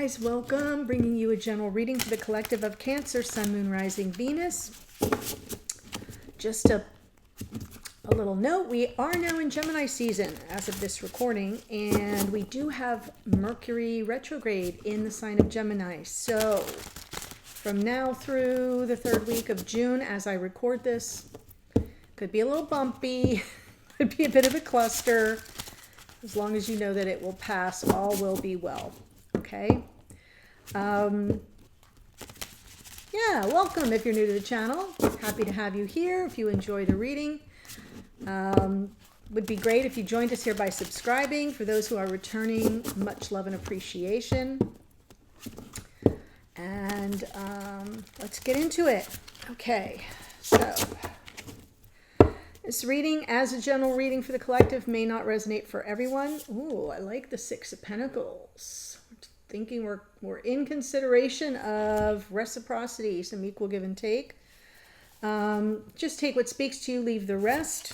guys, welcome. Bringing you a general reading for the collective of Cancer, Sun, Moon, Rising, Venus. Just a little note, we are now in Gemini season as of this recording, and we do have Mercury retrograde in the sign of Gemini. So from now through the third week of June, as I record this, could be a little bumpy, could be a bit of a cluster. As long as you know that it will pass, all will be well. Okay. Yeah, welcome if you're new to the channel. Happy to have you here if you enjoy the reading. Would be great if you joined us here by subscribing. For those who are returning, much love and appreciation. And let's get into it. Okay, so this reading, as a general reading for the collective, may not resonate for everyone. Ooh, I like the Six of Pentacles. Thinking we're in consideration of reciprocity, some equal give and take. Just take what speaks to you, leave the rest.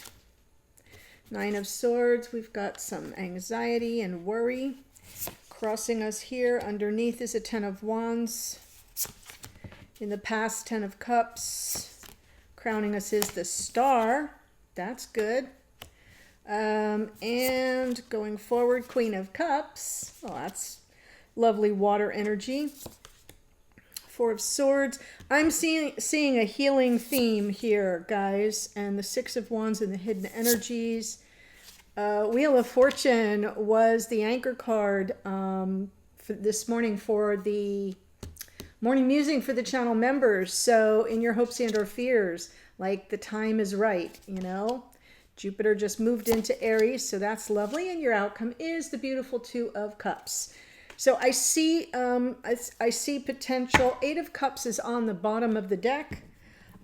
Nine of Swords, we've got some anxiety and worry. Crossing us here underneath is a Ten of Wands. In the past, Ten of Cups. Crowning us is the Star. That's good. And going forward, Queen of Cups. Oh, that's lovely water energy. Four of Swords. I'm seeing a healing theme here, guys. And the Six of Wands and the hidden energies. Wheel of Fortune was the anchor card for this morning for the morning musing for the channel members. So in your hopes and or fears, like the time is right, you know. Jupiter just moved into Aries, so that's lovely. And your outcome is the beautiful Two of Cups. So I see I see potential. Eight of Cups is on the bottom of the deck.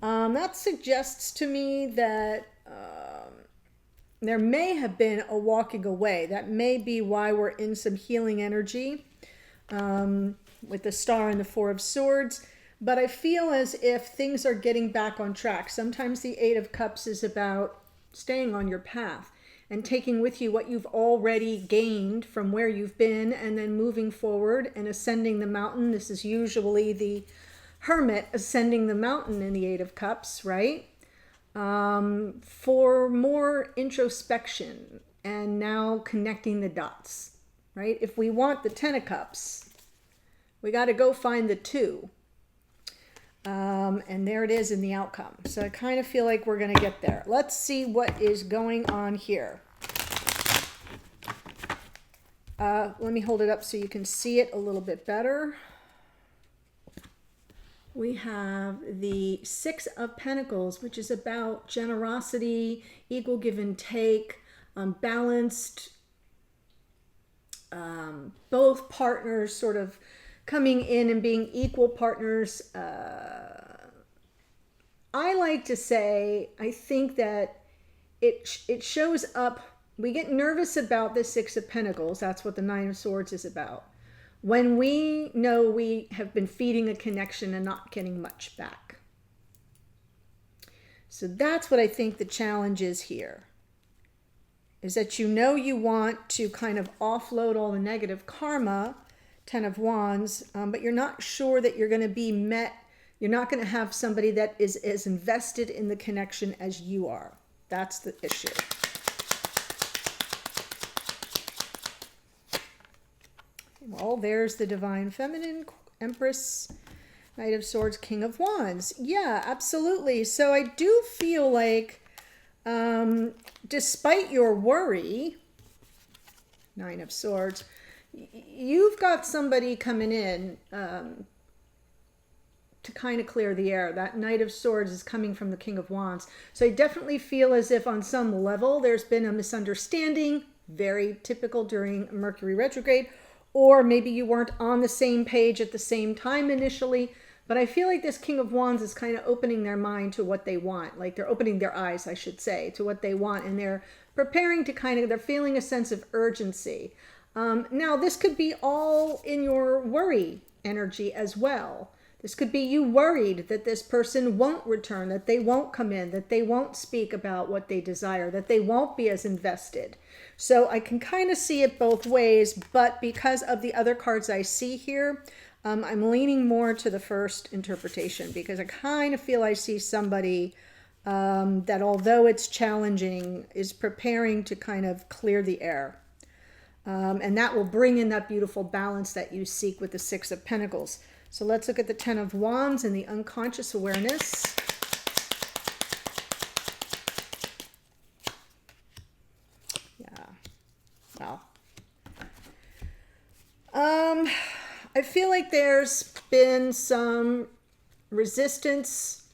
That suggests to me that there may have been a walking away. That may be why we're in some healing energy with the Star and the Four of Swords. But I feel as if things are getting back on track. Sometimes the Eight of Cups is about staying on your path and taking with you what you've already gained from where you've been and then moving forward and ascending the mountain. This is usually the Hermit ascending the mountain in the Eight of Cups, right? For more introspection and now connecting the dots, right? If we want the Ten of Cups, we got to go find the two. And there it is in the outcome. So I kind of feel like we're going to get there. Let's see what is going on here. Let me hold it up so you can see it a little bit better. We have the Six of Pentacles, which is about generosity, equal give and take, balanced, both partners sort of coming in and being equal partners. I like to say, I think that it shows up. We get nervous about the Six of Pentacles. That's what the Nine of Swords is about. When we know we have been feeding a connection and not getting much back. So that's what I think the challenge is here. Is that you know you want to kind of offload all the negative karma, Ten of Wands, but you're not sure that you're going to be met. You're not going to have somebody that is as invested in the connection as you are. That's the issue. Well, there's the Divine Feminine, Empress, Knight of Swords, King of Wands. Yeah, absolutely. So I do feel like despite your worry, Nine of Swords, you've got somebody coming in to kind of clear the air. That Knight of Swords is coming from the King of Wands. So I definitely feel as if on some level there's been a misunderstanding, very typical during Mercury retrograde, or maybe you weren't on the same page at the same time initially. But I feel like this King of Wands is kind of opening their mind to what they want. Like they're opening their eyes, I should say, to what they want. And they're preparing to they're feeling a sense of urgency. Now, this could be all in your worry energy as well. This could be you worried that this person won't return, that they won't come in, that they won't speak about what they desire, that they won't be as invested. So I can kind of see it both ways, but because of the other cards I see here, I'm leaning more to the first interpretation, because I kind of feel I see somebody that, although it's challenging, is preparing to kind of clear the air. And that will bring in that beautiful balance that you seek with the Six of Pentacles. So let's look at the Ten of Wands and the unconscious awareness. Yeah. Wow. I feel like there's been some resistance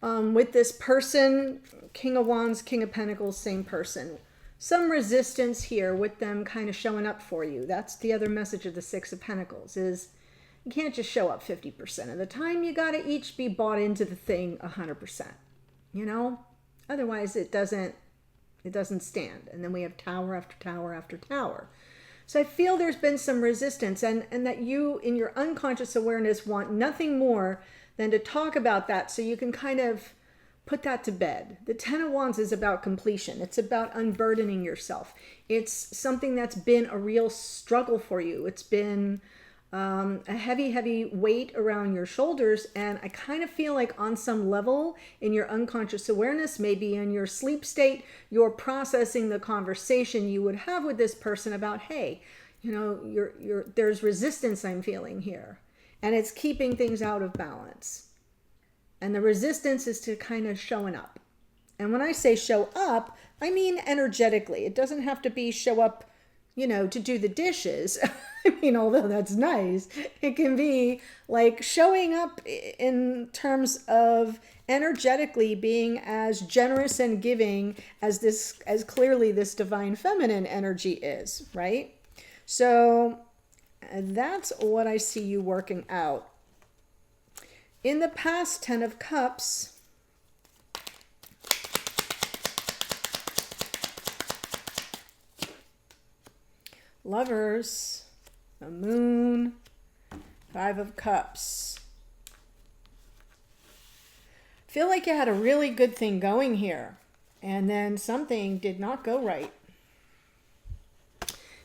with this person. King of Wands, King of Pentacles, same person. Some resistance here with them kind of showing up for you. That's the other message of the Six of Pentacles, is you can't just show up 50% of the time. You got to each be bought into the thing 100%, you know? Otherwise it doesn't stand. And then we have tower after tower after tower. So I feel there's been some resistance, and that you in your unconscious awareness want nothing more than to talk about that so you can kind of put that to bed. The Ten of Wands is about completion. It's about unburdening yourself. It's something that's been a real struggle for you. It's been a heavy weight around your shoulders. And I kind of feel like on some level in your unconscious awareness, maybe in your sleep state, you're processing the conversation you would have with this person about, hey, you know, there's resistance I'm feeling here, and it's keeping things out of balance. And the resistance is to kind of showing up. And when I say show up, I mean energetically. It doesn't have to be show up, you know, to do the dishes. I mean, although that's nice, it can be like showing up in terms of energetically being as generous and giving as clearly this divine feminine energy is, right? So that's what I see you working out. In the past, Ten of Cups, Lovers, the Moon, Five of Cups. Feel like you had a really good thing going here, and then something did not go right.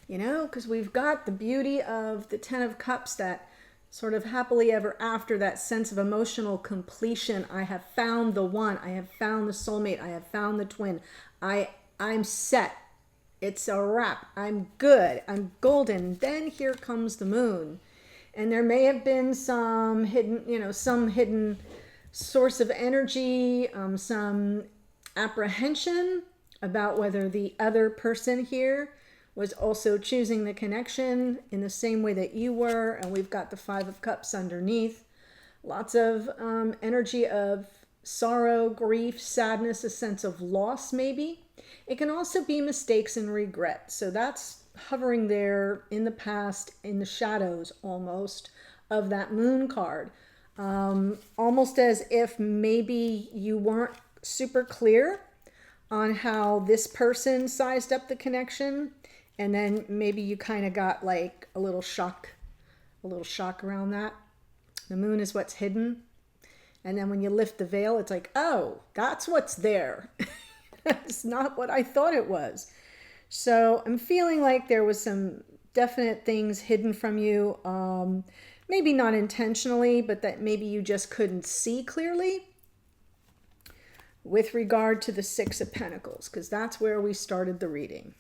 You know, because we've got the beauty of the Ten of Cups, that sort of happily ever after, that sense of emotional completion. I have found the one. I have found the soulmate. I have found the twin. I'm set. It's a wrap. I'm good. I'm golden. Then here comes the Moon. And there may have been some hidden source of energy, some apprehension about whether the other person here was also choosing the connection in the same way that you were. And we've got the Five of Cups underneath. Lots of energy of sorrow, grief, sadness, a sense of loss maybe. It can also be mistakes and regret. So that's hovering there in the past, in the shadows almost of that Moon card. Almost as if maybe you weren't super clear on how this person sized up the connection. And then maybe you kind of got like a little shock around that. The Moon is what's hidden. And then when you lift the veil, it's like, oh, that's what's there. It's not what I thought it was. So I'm feeling like there was some definite things hidden from you. Maybe not intentionally, but that maybe you just couldn't see clearly with regard to the Six of Pentacles, because that's where we started the reading.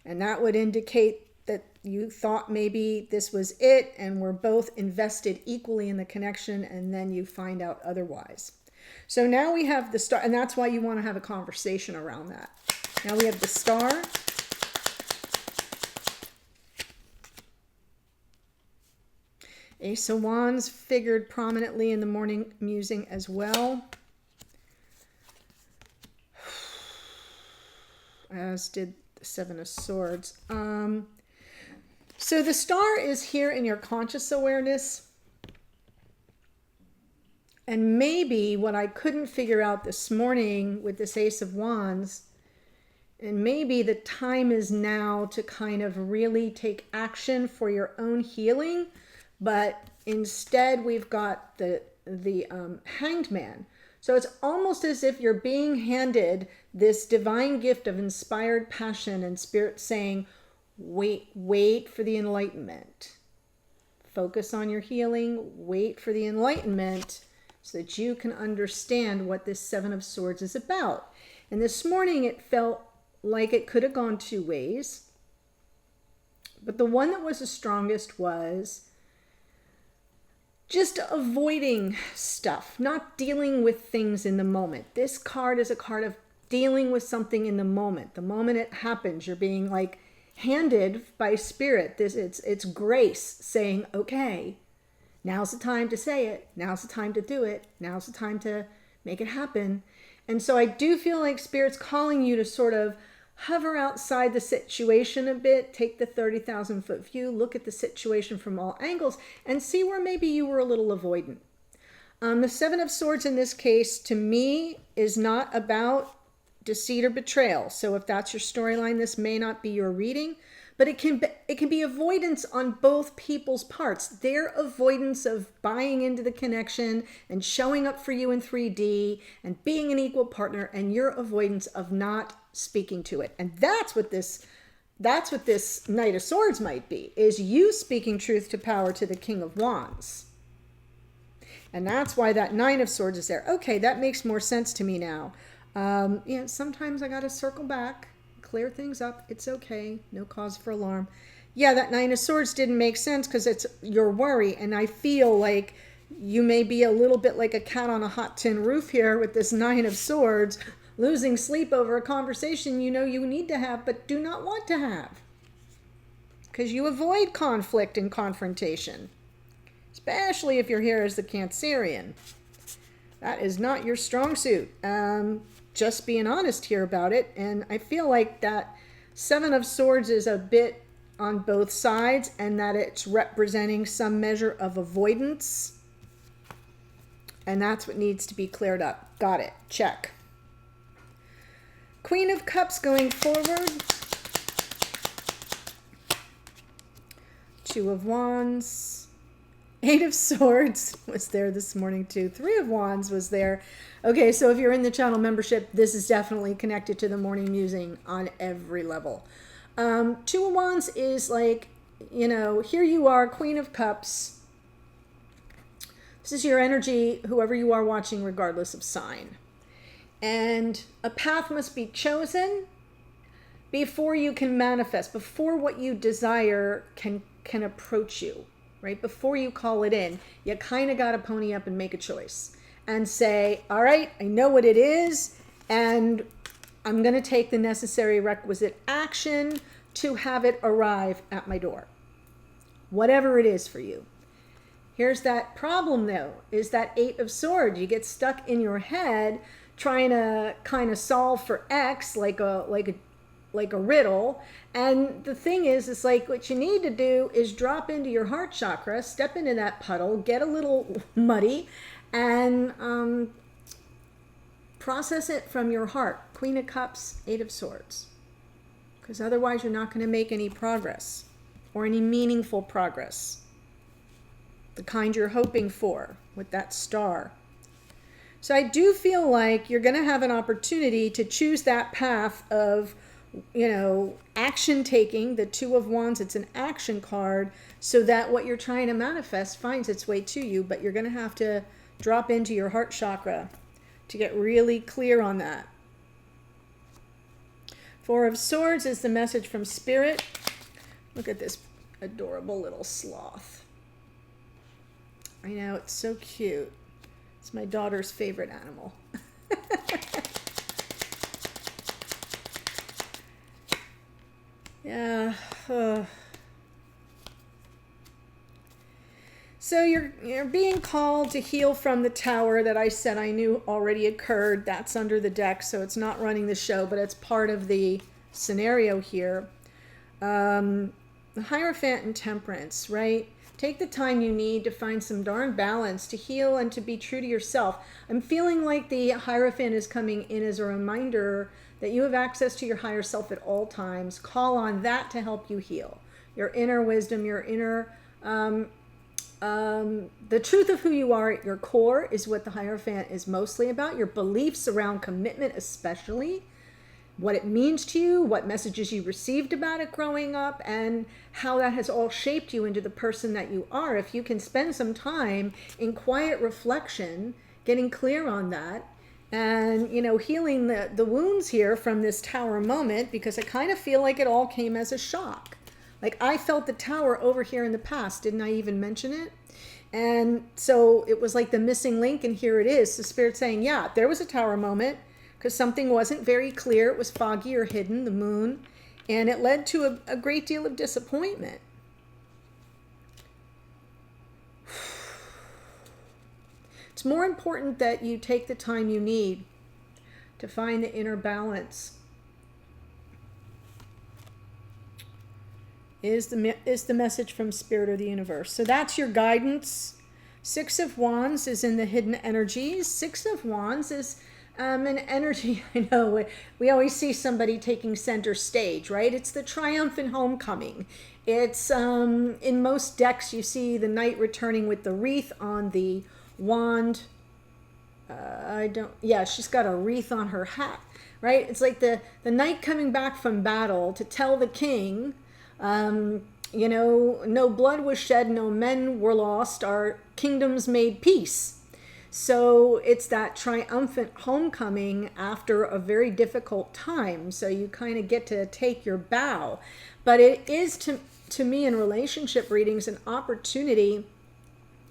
And that would indicate that you thought maybe this was it and were both invested equally in the connection, and then you find out otherwise. So now we have the Star, and that's why you want to have a conversation around that. Now we have the Star. Ace of Wands figured prominently in the morning musing as well, as did the Seven of Swords. So the Star is here in your conscious awareness. And maybe what I couldn't figure out this morning with this Ace of Wands, and maybe the time is now to kind of really take action for your own healing, but instead we've got the Hanged Man. So it's almost as if you're being handed this divine gift of inspired passion and spirit saying, wait for the enlightenment. Focus on your healing, wait for the enlightenment so that you can understand what this Seven of Swords is about. And this morning it felt like it could have gone two ways. But the one that was the strongest was just avoiding stuff, not dealing with things in the moment. This card is a card of dealing with something in the moment. The moment it happens, you're being like handed by spirit. It's grace saying, okay, now's the time to say it. Now's the time to do it. Now's the time to make it happen. And so I do feel like spirit's calling you to sort of hover outside the situation a bit, take the 30,000 foot view, look at the situation from all angles, and see where maybe you were a little avoidant. The Seven of Swords in this case, to me, is not about deceit or betrayal. So if that's your storyline, this may not be your reading, but it can be avoidance on both people's parts. Their avoidance of buying into the connection and showing up for you in 3D and being an equal partner, and your avoidance of not speaking to it. And that's what this Knight of Swords might be, is you speaking truth to power to the King of Wands. And that's why that Nine of Swords is there. Okay, that makes more sense to me now. Sometimes I got to circle back, clear things up. It's okay. No cause for alarm. Yeah, that Nine of Swords didn't make sense because it's your worry. And I feel like you may be a little bit like a cat on a hot tin roof here with this Nine of Swords, losing sleep over a conversation you know you need to have but do not want to have. Because you avoid conflict and confrontation. Especially if you're here as the Cancerian. That is not your strong suit. Just being honest here about it. And I feel like that Seven of Swords is a bit on both sides, and that it's representing some measure of avoidance. And that's what needs to be cleared up. Got it. Check. Queen of Cups going forward. Two of Wands. Eight of Swords was there this morning too. Three of Wands was there. Okay, so if you're in the channel membership, this is definitely connected to the morning musing on every level. Two of Wands is like, here you are, Queen of Cups. This is your energy, whoever you are watching, regardless of sign. And a path must be chosen before you can manifest, before what you desire can approach you, right? Before you call it in, you kind of got to pony up and make a choice and say, all right, I know what it is, and I'm going to take the necessary requisite action to have it arrive at my door. Whatever it is for you. Here's that problem though, is that Eight of Swords. You get stuck in your head trying to kind of solve for X like a riddle. And the thing is, it's like what you need to do is drop into your heart chakra, step into that puddle, get a little muddy, and process it from your heart. Queen of Cups, Eight of Swords. Because otherwise you're not going to make any progress or any meaningful progress. The kind you're hoping for with that star. So I do feel like you're going to have an opportunity to choose that path of, action taking. The Two of Wands, it's an action card, so that what you're trying to manifest finds its way to you, but you're going to have to drop into your heart chakra to get really clear on that. Four of Swords is the message from Spirit. Look at this adorable little sloth. I know, it's so cute. It's my daughter's favorite animal. Yeah. So you're being called to heal from the tower that I said I knew already occurred. That's under the deck, so it's not running the show, but it's part of the scenario here. The Hierophant and Temperance, right? Take the time you need to find some darn balance, to heal and to be true to yourself. I'm feeling like the Hierophant is coming in as a reminder that you have access to your higher self at all times. Call on that to help you heal. Your inner wisdom, your inner The truth of who you are at your core is what the Hierophant is mostly about. Your beliefs around commitment, especially what it means to you, what messages you received about it growing up, and how that has all shaped you into the person that you are. If you can spend some time in quiet reflection, getting clear on that, and, you know, healing the wounds here from this tower moment, because I kind of feel like it all came as a shock. Like, I felt the tower over here in the past. Didn't I even mention it? And so it was like the missing link, and here it is. The Spirit saying, yeah, there was a tower moment because something wasn't very clear. It was foggy or hidden, the moon, and it led to a great deal of disappointment. It's more important that you take the time you need to find the inner balance. Is the message from Spirit or the universe. So that's your guidance. Six of Wands is in the hidden energies. Six of Wands is an energy. I know we always see somebody taking center stage, right? It's the triumphant homecoming. It's in most decks you see the knight returning with the wreath on the wand. She's got a wreath on her hat, right? It's like the knight coming back from battle to tell the king, you know, no blood was shed, no men were lost, our kingdoms made peace. So it's that triumphant homecoming after a very difficult time. So you kind of get to take your bow. But it is, to me, in relationship readings, an opportunity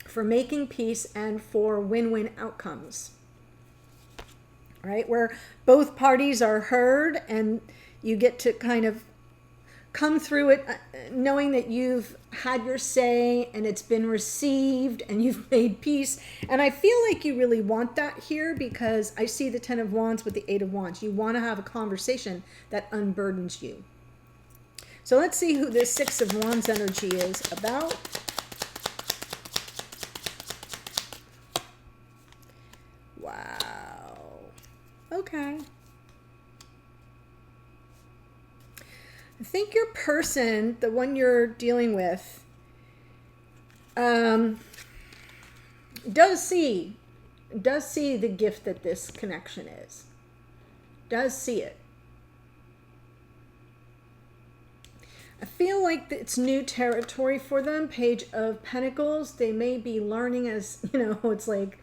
for making peace and for win-win outcomes, right? Where both parties are heard and you get to kind of come through it knowing that you've had your say and it's been received and you've made peace. And I feel like you really want that here, because I see the Ten of Wands with the Eight of Wands. You want to have a conversation that unburdens you. So let's see who this Six of Wands energy is about. Wow. Okay. I think your person, the one you're dealing with, does see the gift that this connection is. Does see it. I feel like it's new territory for them. Page of Pentacles. They may be learning, as, you know, it's like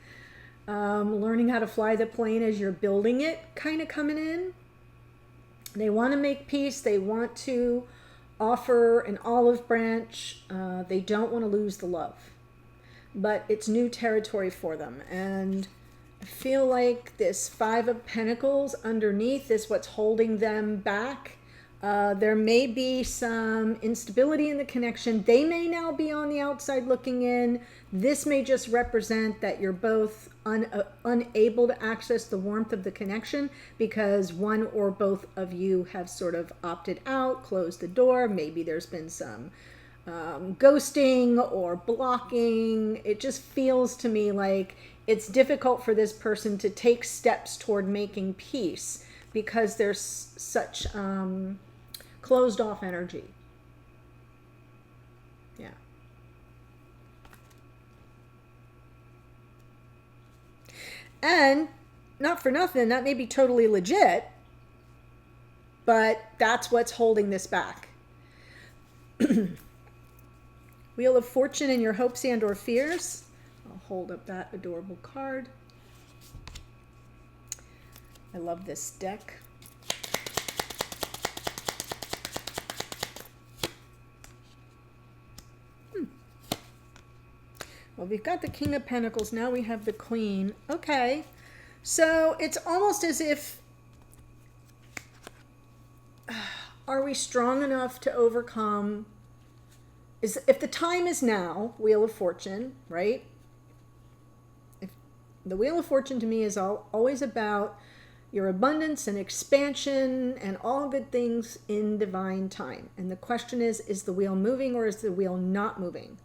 learning how to fly the plane as you're building it, kind of coming in. They want to make peace. They want to offer an olive branch. They don't want to lose the love. But it's new territory for them. And I feel like this Five of Pentacles underneath is what's holding them back. There may be some instability in the connection. They may now be on the outside looking in. This may just represent that you're both unable to access the warmth of the connection because one or both of you have sort of opted out, closed the door. Maybe there's been some ghosting or blocking. It just feels to me like it's difficult for this person to take steps toward making peace because there's such closed off energy. Yeah. And not for nothing, that may be totally legit, but that's what's holding this back. Wheel of Fortune in your hopes and or fears. I'll hold up that adorable card. I love this deck. Well, we've got the King of Pentacles. Now we have the Queen. Okay. So it's almost as if, are we strong enough to overcome? If the time is now, Wheel of Fortune, right? If the Wheel of Fortune to me is always about your abundance and expansion and all good things in divine time. And the question is the wheel moving or is the wheel not moving?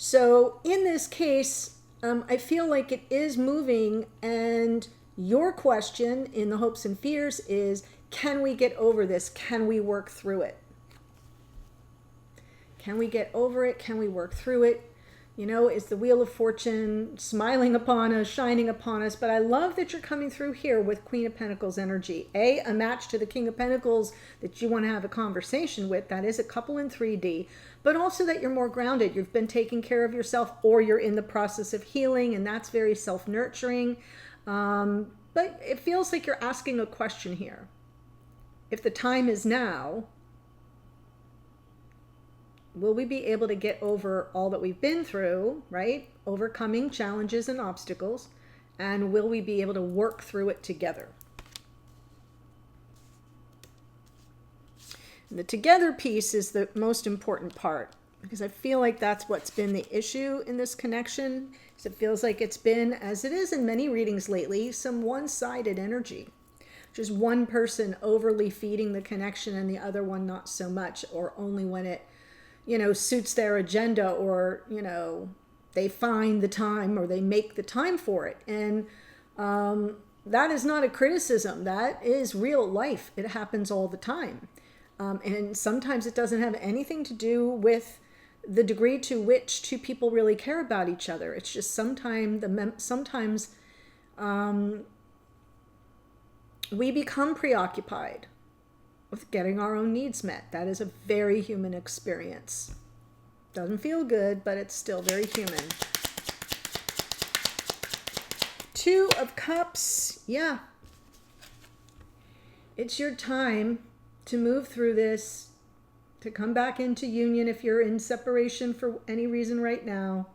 So in this case, I feel like it is moving, and your question in the hopes and fears is, can we get over this? Can we work through it? Can we get over it? Can we work through it? You know, it's the Wheel of Fortune smiling upon us, shining upon us. But I love that you're coming through here with Queen of Pentacles energy. A match to the King of Pentacles that you want to have a conversation with. That is a couple in 3D. But also that you're more grounded. You've been taking care of yourself, or you're in the process of healing, and that's very self-nurturing. But it feels like you're asking a question here. If the time is now, will we be able to get over all that we've been through, right? Overcoming challenges and obstacles. And will we be able to work through it together? And the together piece is the most important part, because I feel like that's what's been the issue in this connection. It feels like it's been, as it is in many readings lately, some one-sided energy. Just one person overly feeding the connection and the other one not so much, or only when it, you know, suits their agenda, or, you know, they find the time or they make the time for it. And that is not a criticism. That is real life. It happens all the time. And sometimes it doesn't have anything to do with the degree to which two people really care about each other. It's just sometimes we become preoccupied with getting our own needs met. That is a very human experience. Doesn't feel good, but it's still very human. Two of Cups. Yeah. It's your time to move through this, to come back into union if you're in separation for any reason right now,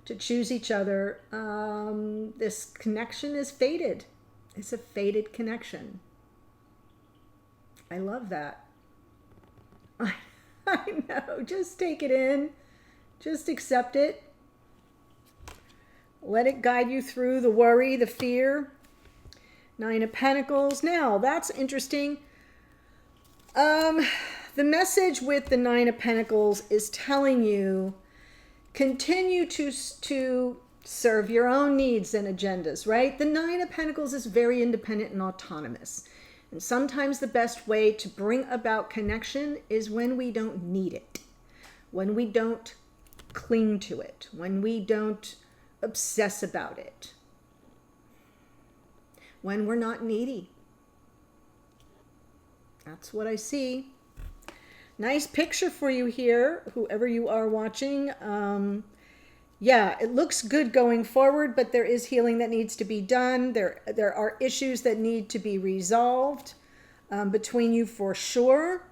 to choose each other. This connection is fated. It's a fated connection. I love that. I know. Just take it in. Just accept it. Let it guide you through the worry, the fear. Nine of Pentacles. Now, that's interesting. The message with the Nine of Pentacles is telling you, continue to serve your own needs and agendas, right? The Nine of Pentacles is very independent and autonomous. And sometimes the best way to bring about connection is when we don't need it, when we don't cling to it, when we don't obsess about it, when we're not needy. That's what I see. Nice picture for you here, whoever you are watching. Yeah, it looks good going forward, but there is healing that needs to be done. There are issues that need to be resolved between you for sure,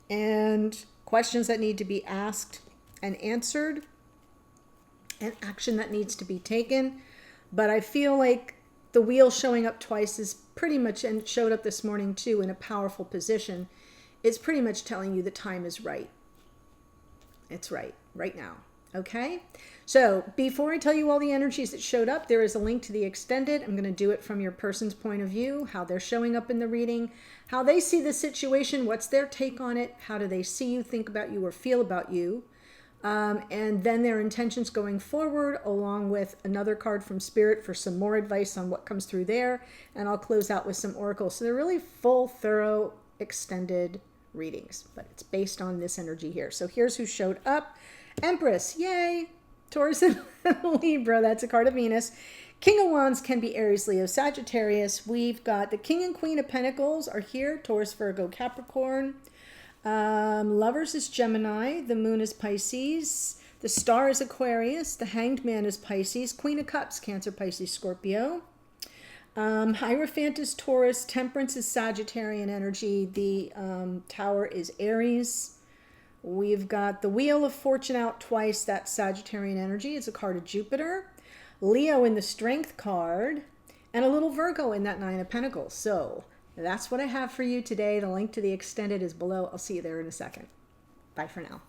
and questions that need to be asked and answered, and action that needs to be taken. But I feel like the wheel showing up twice is pretty much, and it showed up this morning too in a powerful position, it's pretty much telling you the time is right. It's right now. Okay? So before I tell you all the energies that showed up, there is a link to the extended. I'm going to do it from your person's point of view, how they're showing up in the reading, how they see the situation, what's their take on it, how do they see you, think about you, or feel about you, and then their intentions going forward, along with another card from Spirit for some more advice on what comes through there, and I'll close out with some oracles. So they're really full, thorough, extended readings, but it's based on this energy here. So here's who showed up. Empress, yay! Taurus and Libra, that's a card of Venus. King of Wands can be Aries, Leo, Sagittarius. We've got the King and Queen of Pentacles are here, Taurus, Virgo, Capricorn. Lovers is Gemini, the Moon is Pisces, the Star is Aquarius, the Hanged Man is Pisces, Queen of Cups, Cancer, Pisces, Scorpio. Hierophant is Taurus, Temperance is Sagittarian energy, the Tower is Aries. We've got the Wheel of Fortune out twice, that's Sagittarian energy, it's a card of Jupiter. Leo in the Strength card, and a little Virgo in that Nine of Pentacles. So that's what I have for you today. The link to the extended is below. I'll see you there in a second. Bye for now.